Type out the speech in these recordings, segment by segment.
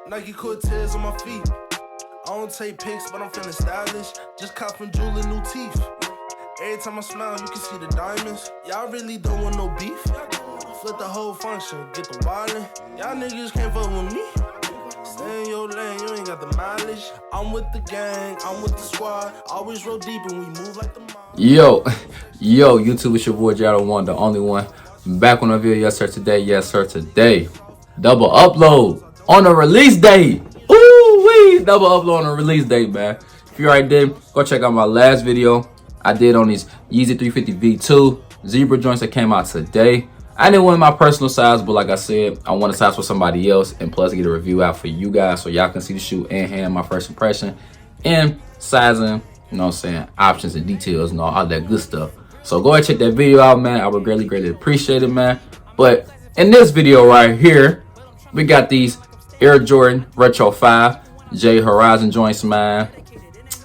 Nike Cortez on my feet. I don't take pics, but I'm feeling stylish. Just cop from Jewel new teeth. Every time I smile, you can see the diamonds. Y'all really don't want no beef. Flip the whole function, get the wildin'. Y'all niggas can't fuck with me. Stay in your lane, you ain't got the mileage. I'm with the gang, I'm with the squad. Always roll deep and we move like the mob. Yo, YouTube, it's your boy Jade, the only one. Back on the video, yes sir, today. Double upload on the release date. Ooh-wee, double upload on the release date, man. If you already did, go check out my last video I did on these Yeezy 350 V2 zebra joints that came out today. I didn't want my personal size, but like I said, I want a size for somebody else, and plus get a review out for you guys so y'all can see the shoe and hand my first impression and sizing, you know what I'm saying, options and details and all that good stuff. So go ahead and check that video out, man. I would greatly appreciate it, man. But in this video right here, we got these Air Jordan Retro 5 Jade Horizon joints, man.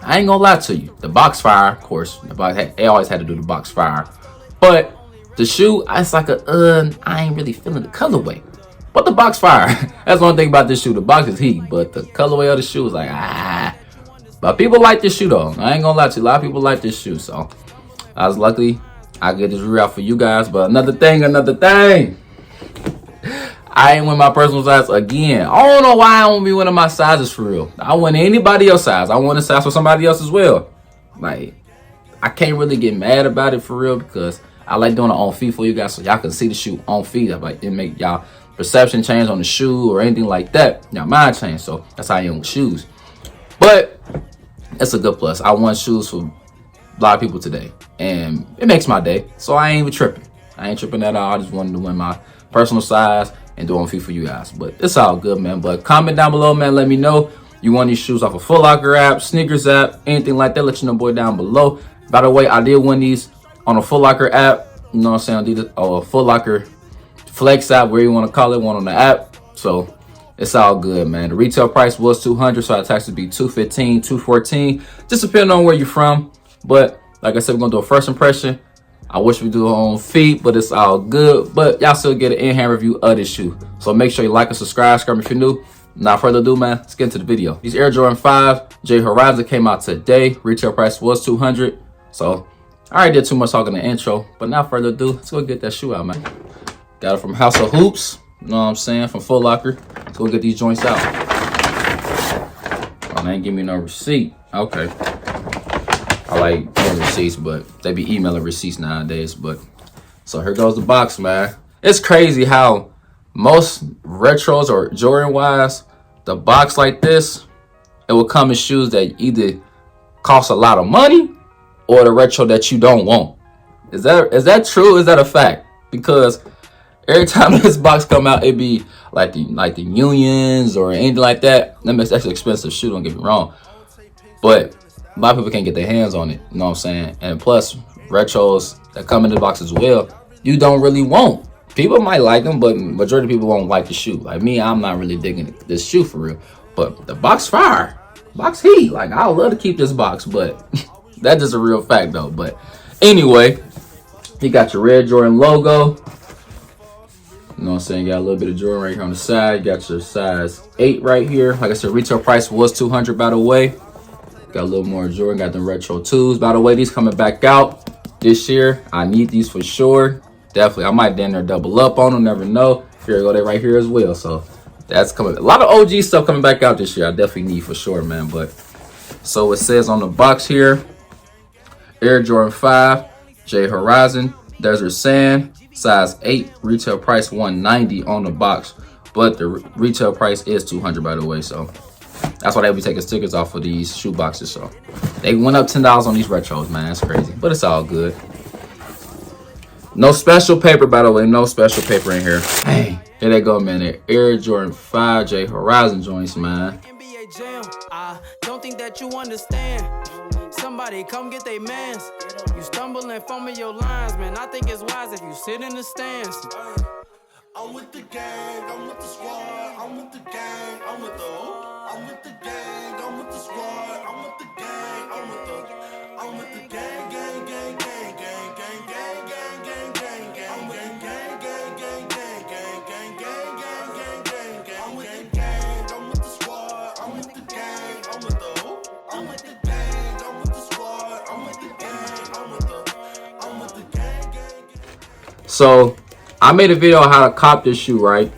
I ain't gonna lie to you, the box fire, of course, they always had to do the box fire, but the shoe, it's like I ain't really feeling the colorway, but the box fire. That's one thing about this shoe. The box is heat, but the colorway of the shoe is like But people like this shoe though. I ain't gonna lie to you, a lot of people like this shoe, so I was lucky I get this review out for you guys. But another thing, I ain't win my personal size again. I don't know why I don't be winning my sizes for real. I want anybody else's size. I want a size for somebody else as well. Like, I can't really get mad about it for real because I like doing it on feet for you guys so y'all can see the shoe on feet. Like, it make y'all perception change on the shoe or anything like that. Y'all mind change. So that's how I am with shoes. But it's a good plus. I want shoes for a lot of people today, and it makes my day. So I ain't even tripping. I ain't tripping at all. I just wanted to win my personal size and do on feet for you guys. But it's all good, man. But comment down below, man. Let me know you want these shoes off a Foot Locker app, sneakers app, anything like that. Let you know, boy, down below. By the way, I did win these on a Foot Locker app. You know what I'm saying? A Foot Locker Flex app, where you want to call it, one on the app. So it's all good, man. The retail price was $200, so our taxes be $215, $214, just depending on where you're from. But like I said, we're gonna do a first impression. I wish we do it on feet, but it's all good. But y'all still get an in-hand review of this shoe. So make sure you like and subscribe if you're new. Without further ado, man, let's get into the video. These Air Jordan 5 Jade Horizon came out today. Retail price was $200. So I already did too much talking in the intro, but not further ado, let's go get that shoe out, man. Got it from House of Hoops, you know what I'm saying, from Foot Locker. Let's go get these joints out. Oh, they ain't give me no receipt. Okay. I like doing receipts, but they be emailing receipts nowadays. But so here goes the box, man. It's crazy how most retros or Jordan wise, the box like this, it will come in shoes that either cost a lot of money or the retro that you don't want. Is that true? Is that a fact? Because every time this box come out, it be like the Unions or anything like that. That makes actually expensive shoe, don't get me wrong. But a lot of people can't get their hands on it, you know what I'm saying? And plus, retros that come in the box as well, you don't really want. People might like them, but majority of people won't like the shoe. Like me, I'm not really digging this shoe for real. But the box fire, box heat. Like, I would love to keep this box, but that's just a real fact though. But anyway, you got your red Jordan logo. You know what I'm saying? You got a little bit of Jordan right here on the side. You got your size 8 right here. Like I said, retail price was $200, by the way. Got a little more Jordan. Got the retro 2s. By the way, these coming back out this year. I need these for sure. Definitely. I might then there double up on them. Never know. Here you go. They right here as well. So that's coming. A lot of OG stuff coming back out this year. I definitely need for sure, man. But so it says on the box here, Air Jordan 5 Jade Horizon Desert Sand, size 8, retail price $190 on the box, but the retail price is $200, by the way. So that's why they be taking stickers off of these shoe boxes. So they went up $10 on these retros, man. That's crazy, but it's all good. No special paper, by the way. No special paper in here. Hey, here they go, man. The Air Jordan 5 Jade Horizon joints, man. I don't think that you understand. Somebody come get they mans. You stumble and fumble your lines, man. I think it's wise if you sit in the stands. I'm with the gang, I'm with the squad, I'm with the gang, I'm with the gang, I'm with the squad, I'm with the gang, I'm with the gang, gang, gang, gang, gang, gang, gang, gang, gang, gang, gang, I'm with the gang, gang, gang, gang, gang, gang, gang, gang, gang, gang, gang, I'm with the gang, I'm with the So I made a video on how to cop this shoe, right?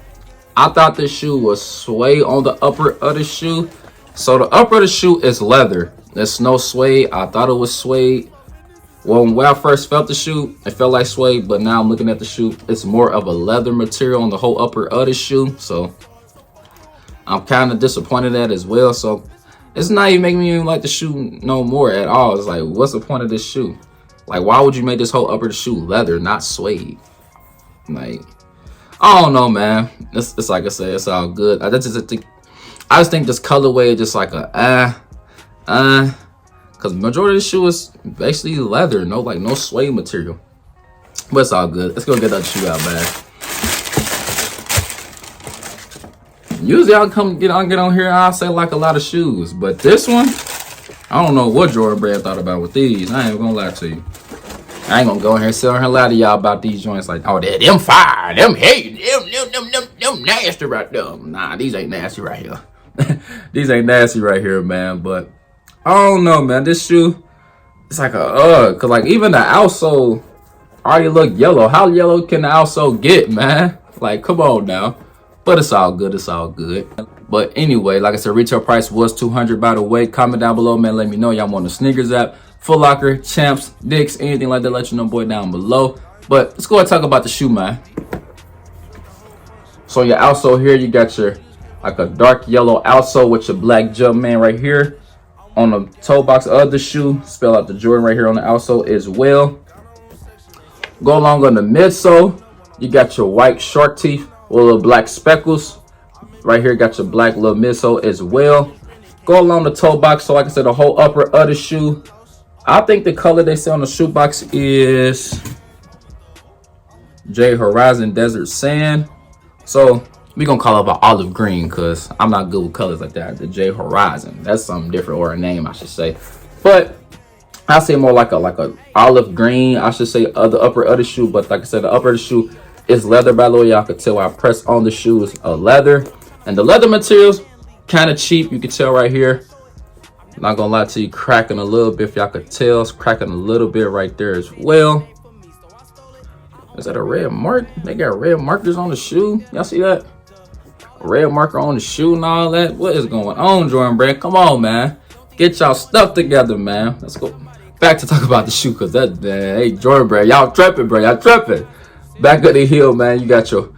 I thought this shoe was suede on the upper of the shoe. So the upper of the shoe is leather. There's no suede. I thought it was suede. Well, when I first felt the shoe, it felt like suede, but now I'm looking at the shoe, it's more of a leather material on the whole upper of the shoe. So I'm kind of disappointed at it as well. So it's not even making me even like the shoe no more at all. It's like, what's the point of this shoe? Like, why would you make this whole upper of the shoe leather, not suede? Like, I don't know, man. It's like I said, it's all good. I just think this colorway is just like a because majority of the shoe is basically leather, no suede material. But it's all good. Let's go get that shoe out, man. Usually I'll get on here and I'll say like a lot of shoes, but this one, I don't know what Jordan Brand thought about with these. I ain't gonna lie to you. I ain't gonna go in here and sit on here lie to y'all about these joints like, oh, them fire, them hate, them nasty right there. Nah, these ain't nasty right here. These ain't nasty right here, man. But I don't know, man. This shoe, it's like cause like even the outsole already look yellow. How yellow can the outsole get, man? Like, come on now. But it's all good. It's all good. But anyway, like I said, retail price was $200. By the way, comment down below, man. Let me know y'all want the sneakers app, Foot Locker, Champs, Dick's, anything like that. Let you know, boy, down below. But let's go and talk about the shoe, man. So your outsole here, you got your like a dark yellow outsole with your black jump man right here. On the toe box of the shoe, spell out the Jordan right here on the outsole as well. Go along on the midsole, you got your white shark teeth with little black speckles. Right here, got your black little midsole as well. Go along the toe box, so like I said, the whole upper of the shoe. I think the color they say on the shoe box is Jade Horizon Desert Sand. So we gonna call it an olive green because I'm not good with colors like that. The Jade Horizon, that's something different, or a name I should say. But I say more like a olive green, I should say, the upper of the shoe. But like I said, the upper of the shoe is leather. By the way, y'all could tell I pressed on the shoe is leather, and the leather materials kind of cheap. You can tell right here. Not gonna lie to you, cracking a little bit. If y'all could tell, it's cracking a little bit right there as well. Is that a red mark? They got red markers on the shoe. Y'all see that? A red marker on the shoe and all that. What is going on, Jordan Brand? Come on, man. Get y'all stuff together, man. Let's go back to talk about the shoe, because that, hey, Jordan Brand, y'all tripping, bro. Y'all tripping. Back of the heel, man. You got your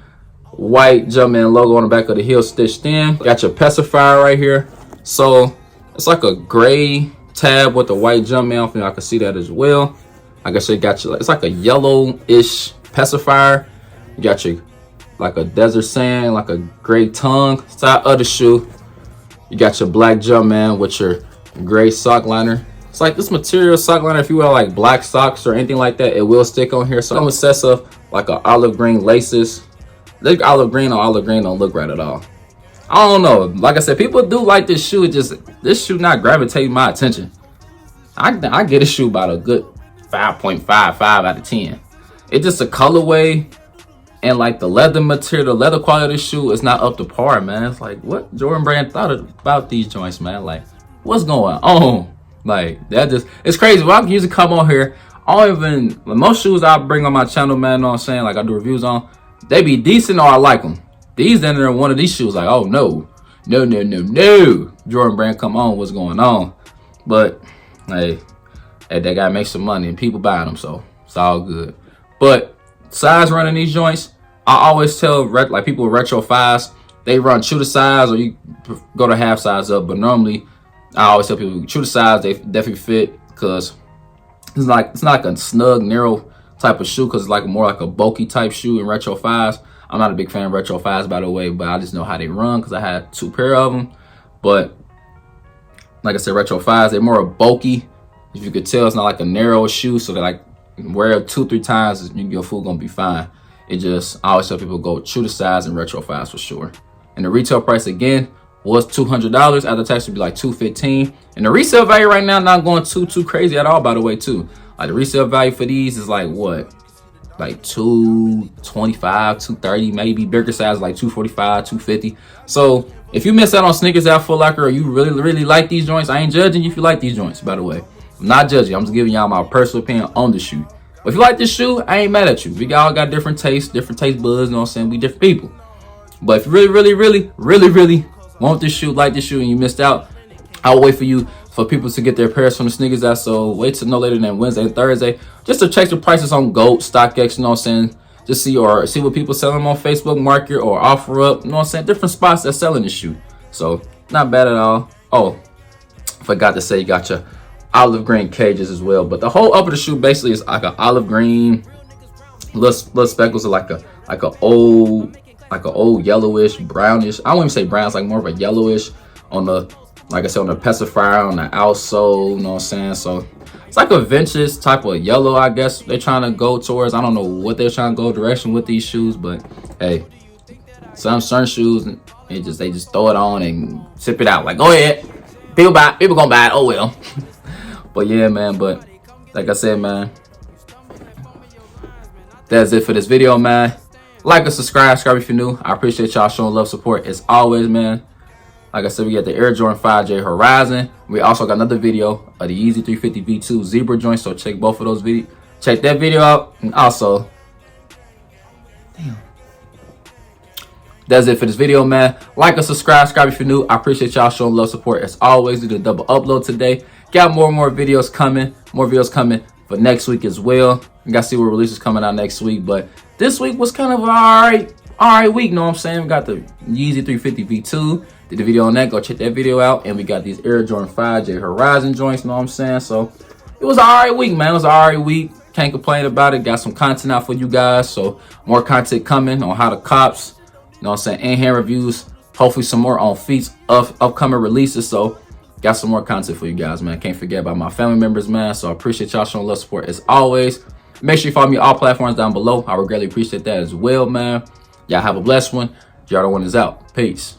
white Jumpman logo on the back of the heel stitched in. Got your pacifier right here. So it's like a gray tab with the white Jumpman. I think I can see that as well. Like I said, got you. It's like a yellow-ish pacifier. You got your like a desert sand, like a gray tongue side of the shoe. You got your black Jumpman with your gray sock liner. It's like this material sock liner. If you wear like black socks or anything like that, it will stick on here. So I'm obsessed with like a olive green laces. This olive green on olive green don't look right at all. I don't know. Like I said, people do like this shoe. It just, this shoe not gravitating my attention. I get a shoe about a good 5.55 out of 10. It's just a colorway and like the leather material, the leather quality of the shoe is not up to par, man. It's like, what Jordan Brand thought about these joints, man? Like, what's going on? Like, that just, it's crazy. When I can usually come on here, I don't even, most shoes I bring on my channel, man, know what I'm saying? Like, I do reviews on, they be decent or I like them. These then are one of these shoes, like, oh no. Jordan Brand, come on, what's going on? But hey, they gotta make some money and people buying them, so it's all good. But size running these joints, I always tell like people with retro 5s, they run true to size or you go to half size up. But normally, I always tell people true to size, they definitely fit, because it's not like a snug, narrow type of shoe, because it's like more like a bulky type shoe in retro 5s. I'm not a big fan of retro 5s, by the way, but I just know how they run because I had 2 pair of them. But like I said, retro 5s, they're more bulky. If you could tell, it's not like a narrow shoe, so they like wear it 2-3 times, your foot gonna be fine. It just, I always tell people go true to size and retro 5s for sure. And the retail price again was $200. After tax would be like $215. And the resale value right now not going too crazy at all, by the way, too. Like the resale value for these is like what? Like $225, $230, maybe. Bigger size like $245, $250. So if you miss out on sneakers at Foot Locker, or you really like these joints, I ain't judging you if you like these joints, by the way. I'm not judging. I'm just giving y'all my personal opinion on the shoe. But But if you like this shoe, I ain't mad at you. We all got different tastes, different taste buds, you know what I'm saying? We different people. But if you really want this shoe, like this shoe, and you missed out, I'll wait for people to get their pairs from the sneakers out. So wait till no later than Wednesday and Thursday just to check the prices on GOAT, StockX, you know what I'm saying? Just see what people selling on Facebook Market or OfferUp, you know what I'm saying? Different spots that's selling this shoe. So not bad at all. Oh, forgot to say you got your olive green cages as well. But the whole up of the shoe basically is like an olive green, little speckles are like a old yellowish, brownish. I won't even say brown, it's like more of a yellowish on the, like I said, on the pacifier on the outsole, you know what I'm saying? So it's like a vintage type of yellow, I guess they're trying to go towards. I don't know what they're trying to go direction with these shoes, but hey, some certain shoes, they just throw it on and sip it out. Like, go ahead, people gonna buy it, oh well. But yeah, man, but like I said, man, that's it for this video, man. Like and subscribe if you're new. I appreciate y'all showing love, support as always, man. Like I said, we got the Air Jordan 5 Jade Horizon. We also got another video of the Yeezy 350 V2 Zebra joint, so check both of those videos. Check that video out. And also, that's it for this video, man. Like and subscribe if you're new. I appreciate y'all showing love, support as always. We did a double upload today. Got more and more videos coming. More videos coming for next week as well. We got to see what releases coming out next week. But this week was kind of an all right week, know what I'm saying? We got the Yeezy 350 V2. Did the video on that. Go check that video out. And we got these Air Jordan 5 Jade Horizon joints, know what I'm saying? So it was an all right week, man. It was an all right week. Can't complain about it. Got some content out for you guys. So more content coming on how to cops, you know what I'm saying, in-hand reviews. Hopefully some more on feats of upcoming releases. So got some more content for you guys, man. Can't forget about my family members, man. So I appreciate y'all showing love, support as always. Make sure you follow me on all platforms down below. I would greatly appreciate that as well, man. Y'all have a blessed one. Jordan 1 is out. Peace.